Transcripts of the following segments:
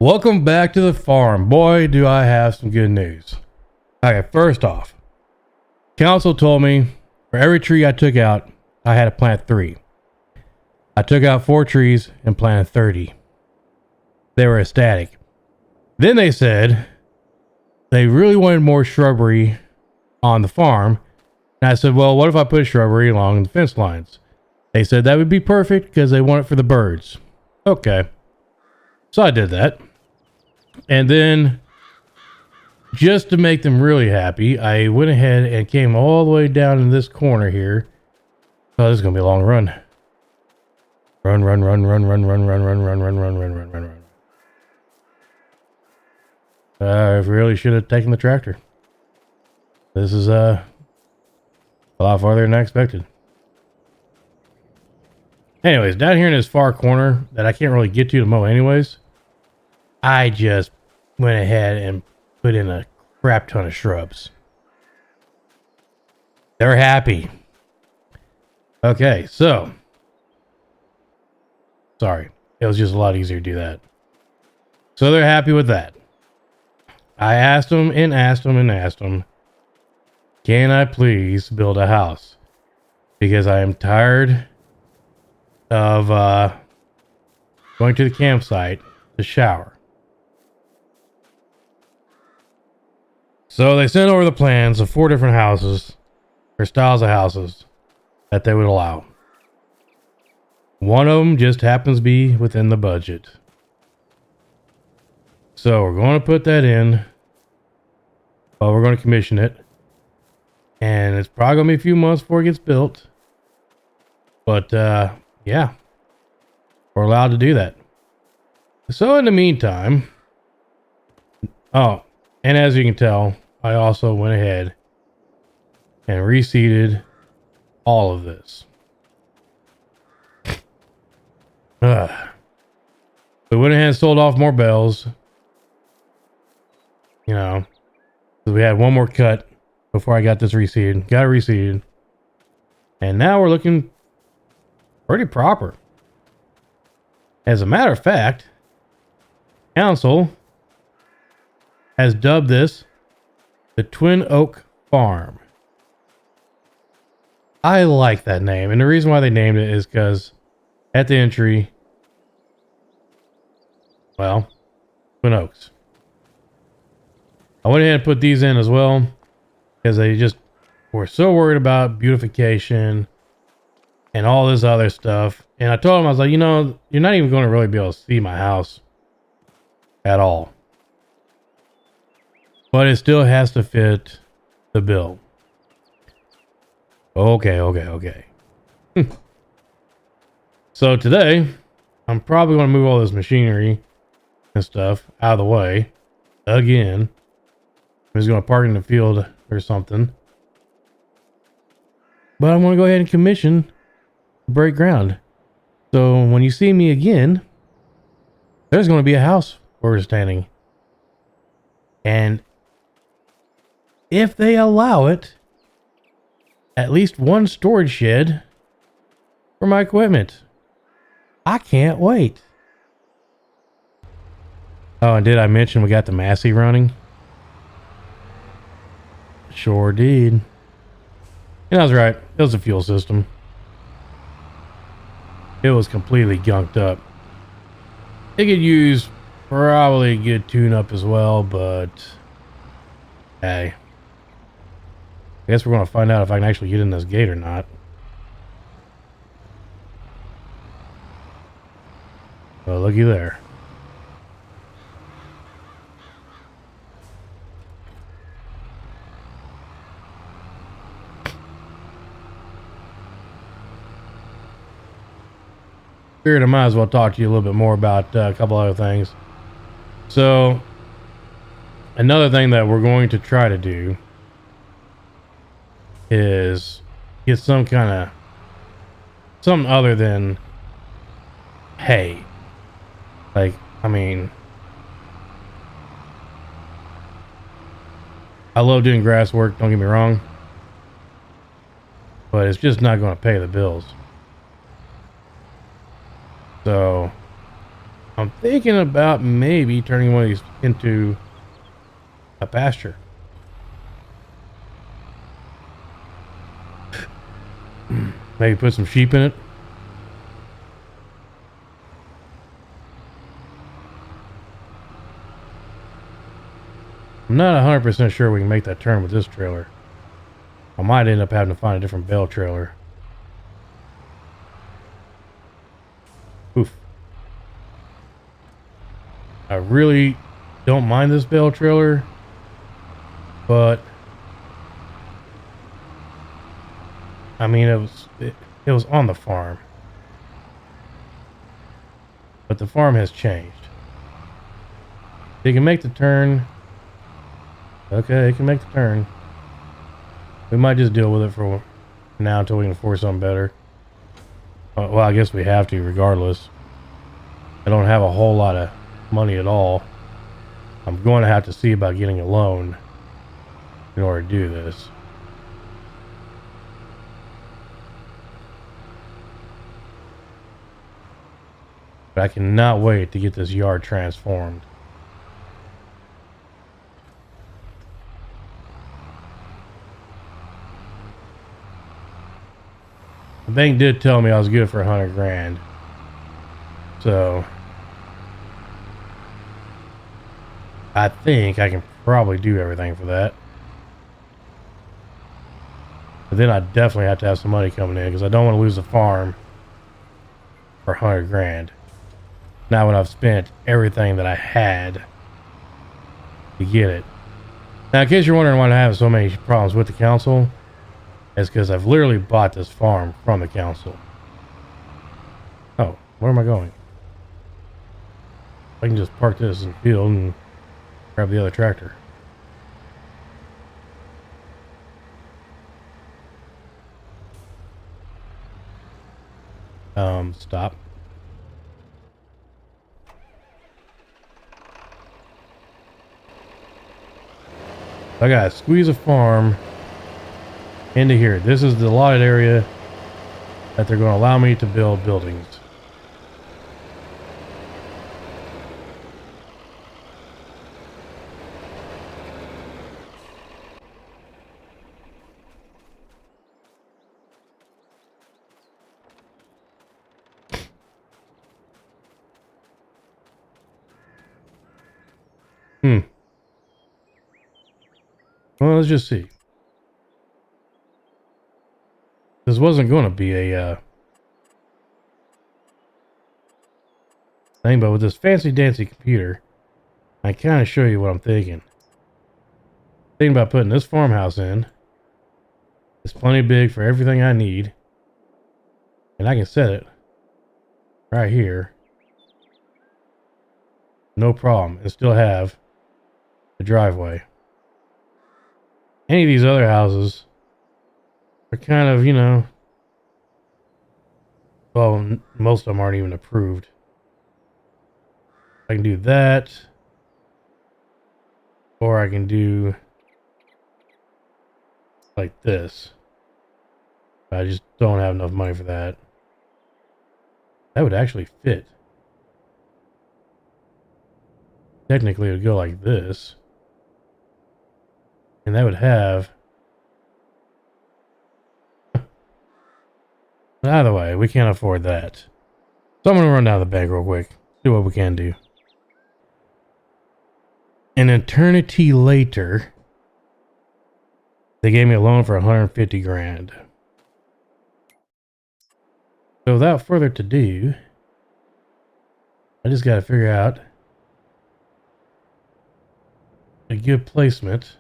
Welcome back to the farm. Boy, do I have some good news. Okay, first off, council told me for every tree I took out, I had to plant 3. I took out 4 trees and planted 30. They were ecstatic. Then they said they really wanted more shrubbery on the farm. And I said, well, what if I put shrubbery along the fence lines? They said that would be perfect because they want it for the birds. Okay. So I did that. And then, just to make them really happy, I went ahead and came all the way down in this corner here. Oh, this is going to be a long run. Run. I really should have taken the tractor. This is a lot farther than I expected. Anyways, down here in this far corner that I can't really get to mow anyways, I just went ahead and put in a crap ton of shrubs. They're happy. Okay, so. Sorry. It was just a lot easier to do that. So they're happy with that. I asked them and asked them and asked them, can I please build a house? Because I am tired of going to the campsite to shower. So they sent over the plans of 4 different houses, or styles of houses, that they would allow. One of them just happens to be within the budget. So we're going to put that in. Well, we're going to commission it. And it's probably going to be a few months before it gets built. But, yeah. We're allowed to do that. So in the meantime... Oh, and as you can tell, I also went ahead and reseeded all of this. We went ahead and sold off more bales. You know, we had one more cut before I got this reseeded. Got it reseeded. And now we're looking pretty proper. As a matter of fact, council has dubbed this the Twin Oak Farm. I like that name. And the reason why they named it is because at the entry, well, Twin Oaks. I went ahead and put these in as well because they just were so worried about beautification and all this other stuff. And I told them, I was like, you know, you're not even going to really be able to see my house at all. But it still has to fit the bill. Okay. So today, I'm probably going to move all this machinery and stuff out of the way again. I'm just going to park in the field or something. But I'm going to go ahead and commission the break ground. So when you see me again, there's going to be a house where we're standing. And if they allow it, at least one storage shed for my equipment. I can't wait. Oh, and did I mention we got the Massey running? Sure did. And I was right. It was a fuel system. It was completely gunked up. It could use probably a good tune-up as well, but hey. I guess we're going to find out if I can actually get in this gate or not. Oh, looky there. Figured I might as well talk to you a little bit more about a couple other things. So, another thing that we're going to try to do is get some kind of something other than hay. Like, I mean, I love doing grass work, don't get me wrong, but it's just not going to pay the bills. So I'm thinking about maybe turning one of these into a pasture. Maybe put some sheep in it. I'm not 100% sure we can make that turn with this trailer. I might end up having to find a different bale trailer. Oof. I really don't mind this bale trailer, but I mean it was on the farm, but the farm has changed. It can make the turn. Okay, it can make the turn. We might just deal with it for now until we can afford something better. Well, I guess we have to regardless. I don't have a whole lot of money at all. I'm going to have to see about getting a loan in order to do this. But I cannot wait to get this yard transformed. The bank did tell me I was good for 100 grand. So I think I can probably do everything for that. But then I definitely have to have some money coming in because I don't want to lose the farm for 100 grand. Now when I've spent everything that I had to get it. Now in case you're wondering why I'm having so many problems with the council, it's because I've literally bought this farm from the council. Oh, where am I going? I can just park this in the field and grab the other tractor. Stop. I gotta squeeze a farm into here. This is the allotted area that they're going to allow me to build buildings. Well, let's just see. This wasn't going to be a thing, but with this fancy dancy computer, I kind of show you what I'm thinking. Thinking about putting this farmhouse in. It's plenty big for everything I need. And I can set it right here. No problem. And still have the driveway. Any of these other houses are kind of, you know, well, most of them aren't even approved. I can do that. Or I can do like this. I just don't have enough money for that. That would actually fit. Technically, it would go like this. And that would have... Either way, we can't afford that. So I'm going to run down the bank real quick. See what we can do. An eternity later, they gave me a loan for 150 grand. So without further ado, I just got to figure out a good placement.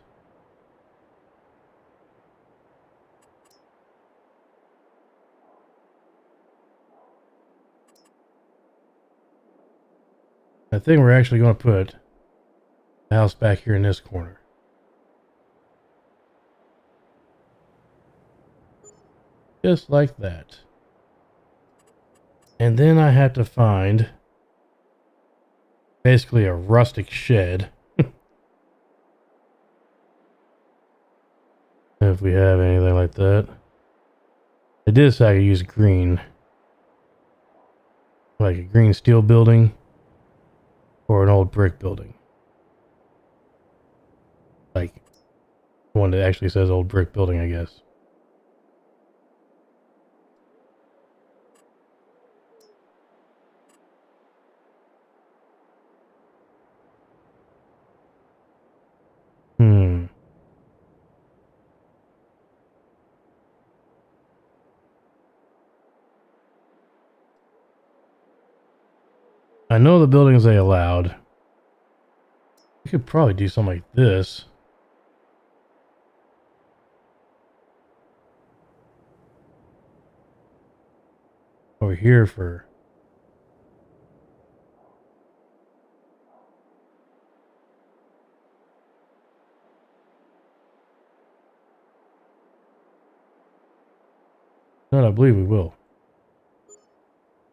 I think we're actually going to put the house back here in this corner. Just like that. And then I have to find basically a rustic shed. If we have anything like that. I did say I could use green. Like a green steel building. or an old brick building? Like one that actually says old brick building, I guess. Hmm. I know the buildings they allowed. We could probably do something like this. Over here for... No, I believe we will.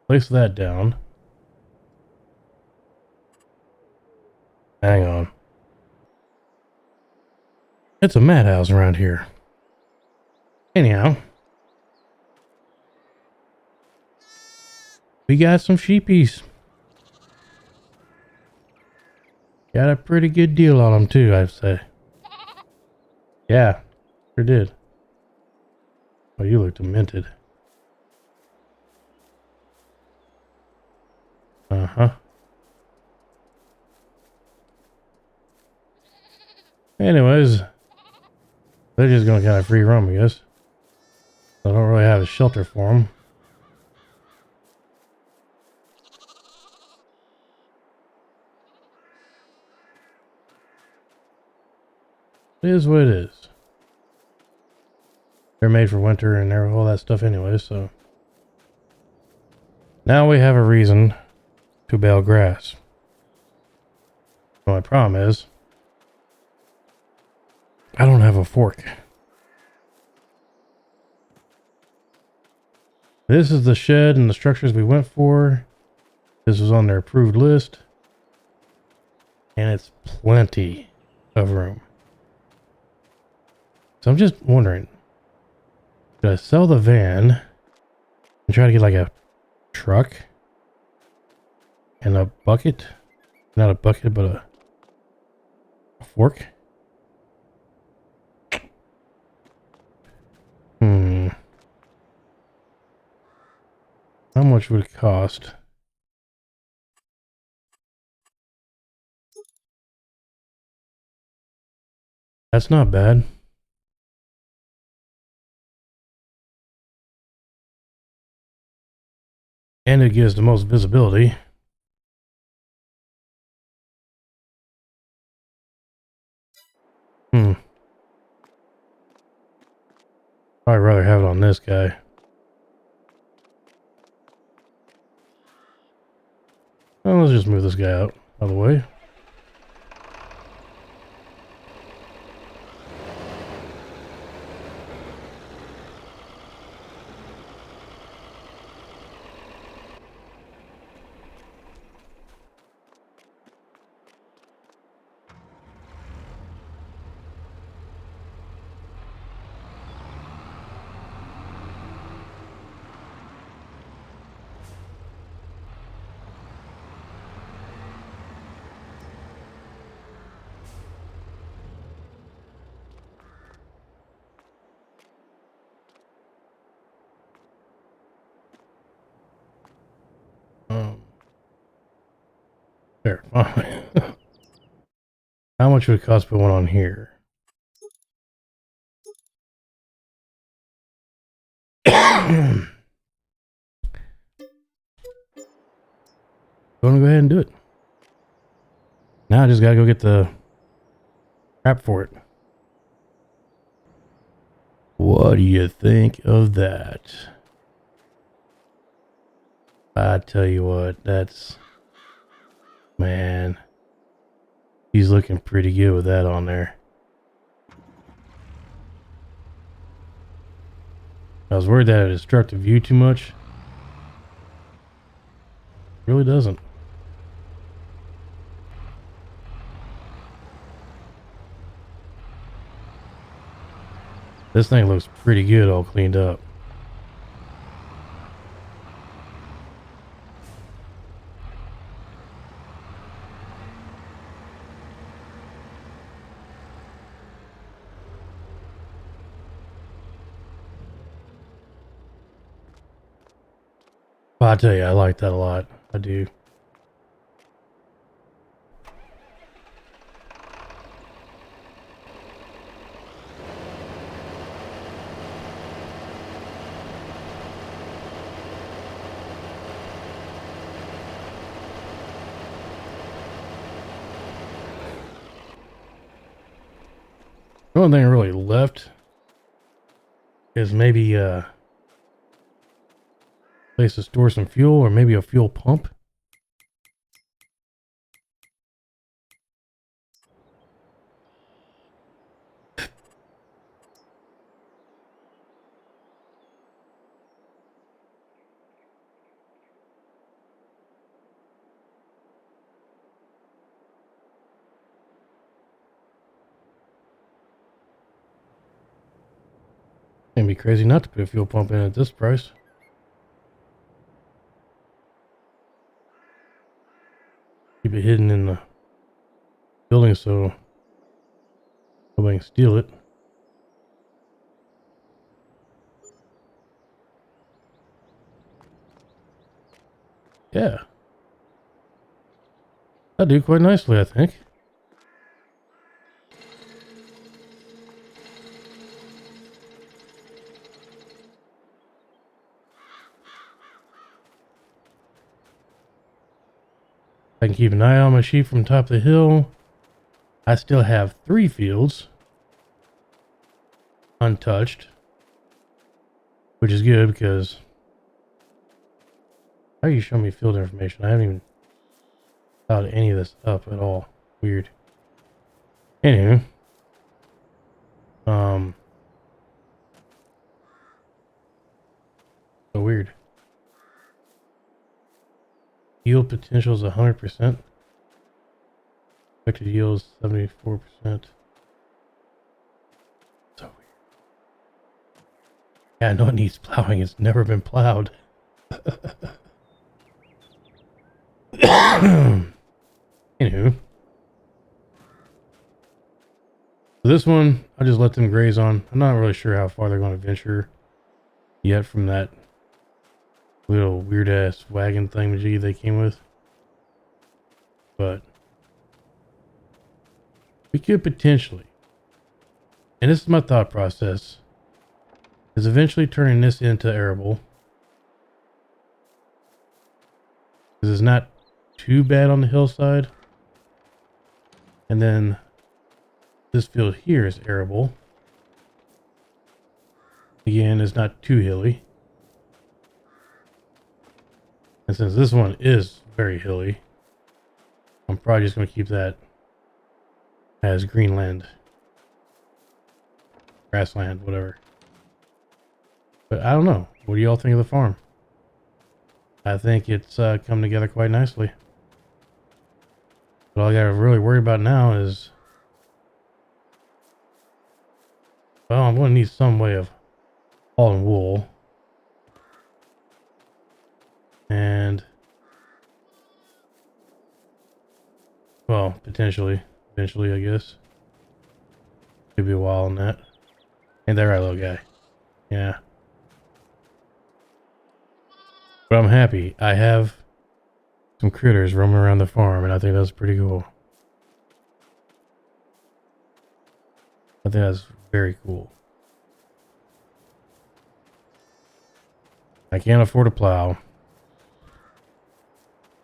Place that down. Hang on. It's a madhouse around here. Anyhow. We got some sheepies. Got a pretty good deal on them too, I'd say. Yeah, sure did. Oh, you look demented. Uh-huh. Anyways, they're just gonna kind of free roam, I guess. I don't really have a shelter for them. It is what it is. They're made for winter and all that stuff anyway, so. Now we have a reason to bale grass. My problem is, I don't have a fork. This is the shed and the structures we went for. This was on their approved list. And it's plenty of room. So I'm just wondering, should I sell the van and try to get like a truck and a bucket? Not a bucket, but a fork? How much would it cost? That's not bad. And it gives the most visibility. I'd rather have it on this guy. Well, let's just move this guy out of the way. There, fine. How much would it cost to put one on here? I'm gonna go ahead and do it. Now I just gotta go get the crap for it. What do you think of that? I tell you what, that's... Man. He's looking pretty good with that on there. I was worried that it obstructed the view too much. It really doesn't. This thing looks pretty good all cleaned up. Well, I tell you, I like that a lot. I do. The only thing really left is maybe a place to store some fuel, or maybe a fuel pump. It'd be crazy not to put a fuel pump in at this price. Keep it hidden in the building so nobody can steal it. Yeah. That'd do quite nicely, I think. I can keep an eye on my sheep from top of the hill. I still have 3 fields untouched, which is good because how are you showing me field information? I haven't even thought any of this up at all. Weird. Anywho, so weird. Yield potential is 100%. Expected yield is 74%. So weird. Yeah, I know it needs plowing. It's never been plowed. Anywho. So this one, I just let them graze on. I'm not really sure how far they're going to venture yet from that little weird ass wagon thingamajig they came with. But we could potentially, and this is my thought process, is eventually turning this into arable. Because it's not too bad on the hillside. And then this field here is arable. Again, it's not too hilly. And since this one is very hilly, I'm probably just going to keep that as greenland, grassland, whatever. But I don't know. What do y'all think of the farm? I think it's come together quite nicely. But all I gotta really worry about now is, well, I'm going to need some way of hauling wool. And, well, potentially, eventually, I guess. Could be a while on that. Ain't that right, little guy? Yeah. But I'm happy. I have some critters roaming around the farm, and I think that's pretty cool. I think that's very cool. I can't afford a plow.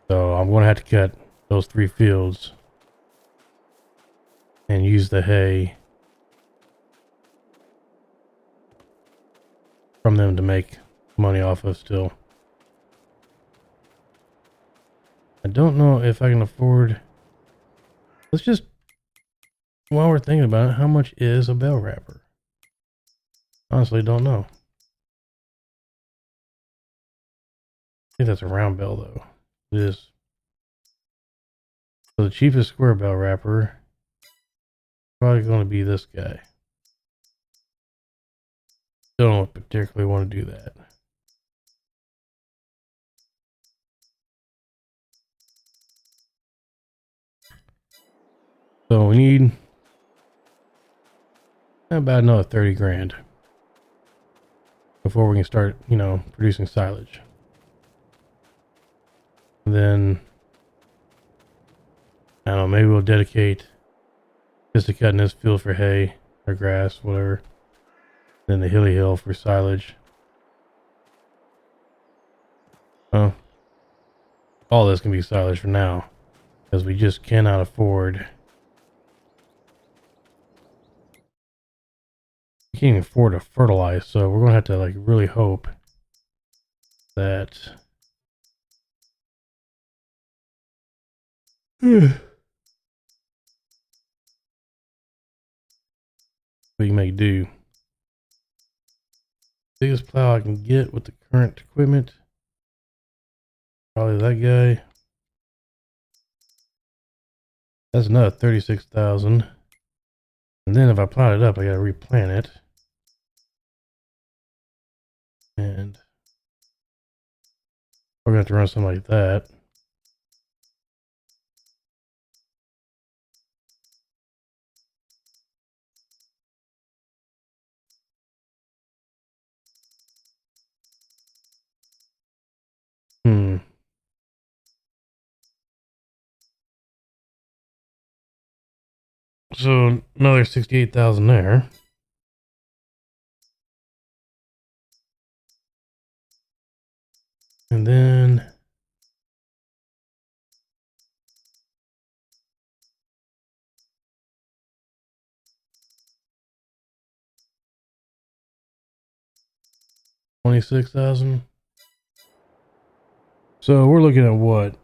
So I'm going to have to cut those 3 fields and use the hay from them to make money off of still. I don't know if I can afford. Let's just, while we're thinking about it, how much is a bell wrapper? Honestly, don't know. I think that's a round bell though. It is. So the cheapest square bell wrapper probably going to be this guy. Don't particularly want to do that. So we need about another 30 grand before we can start, producing silage. And then, I don't know, maybe we'll dedicate just to cutting this field for hay or grass, whatever. Then the hilly hill for silage. Well, all this can be silage for now, because we just cannot afford. We can't even afford to fertilize, so we're gonna have to like really hope that we can make do. Biggest plow I can get with the current equipment. Probably that guy. That's another 36,000. And then if I plot it up, I gotta replant it. And we're gonna have to run something like that. So another 68,000 there. And then $26,000. So we're looking at what?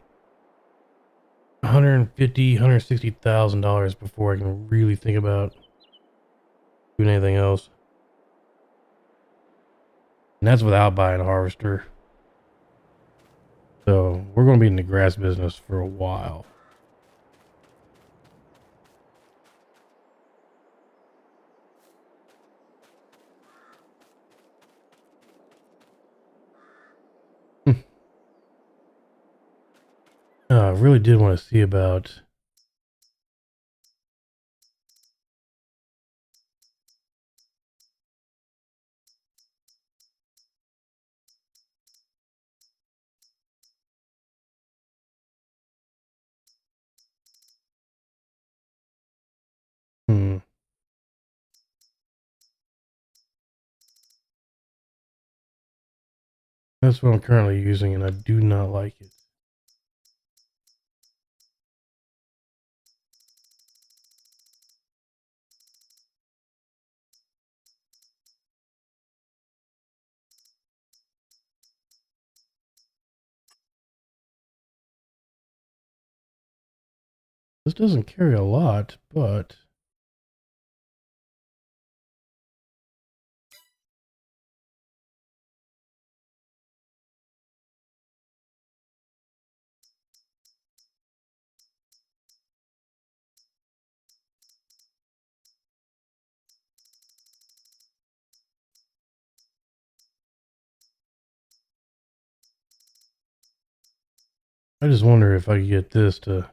$160,000 before I can really think about doing anything else. And that's without buying a harvester. So we're going to be in the grass business for a while. I really did want to see about that's what I'm currently using, and I do not like it. This doesn't carry a lot, but I just wonder if I could get this to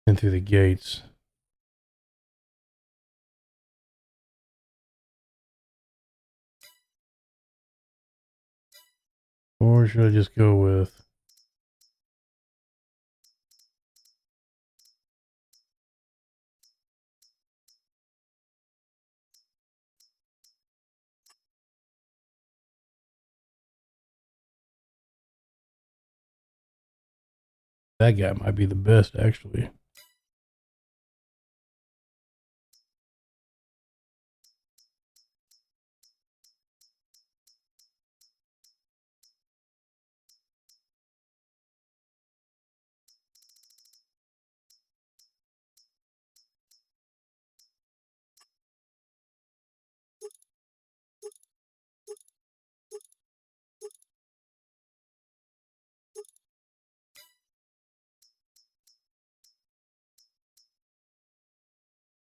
in through the gates. Or should I just go with that guy? Might be the best, actually.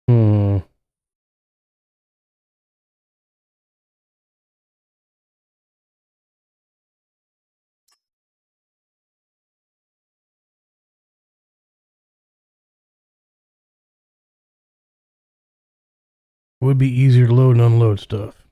Hmm. Would be easier to load and unload stuff.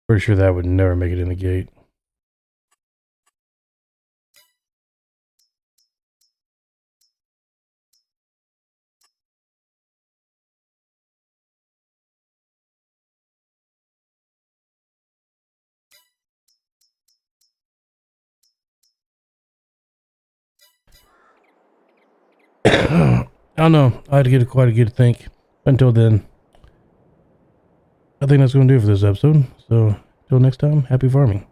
Pretty sure that would never make it in the gate. I don't know. I had to get quite a good think. Until then, I think that's going to do it for this episode. So, until next time, happy farming.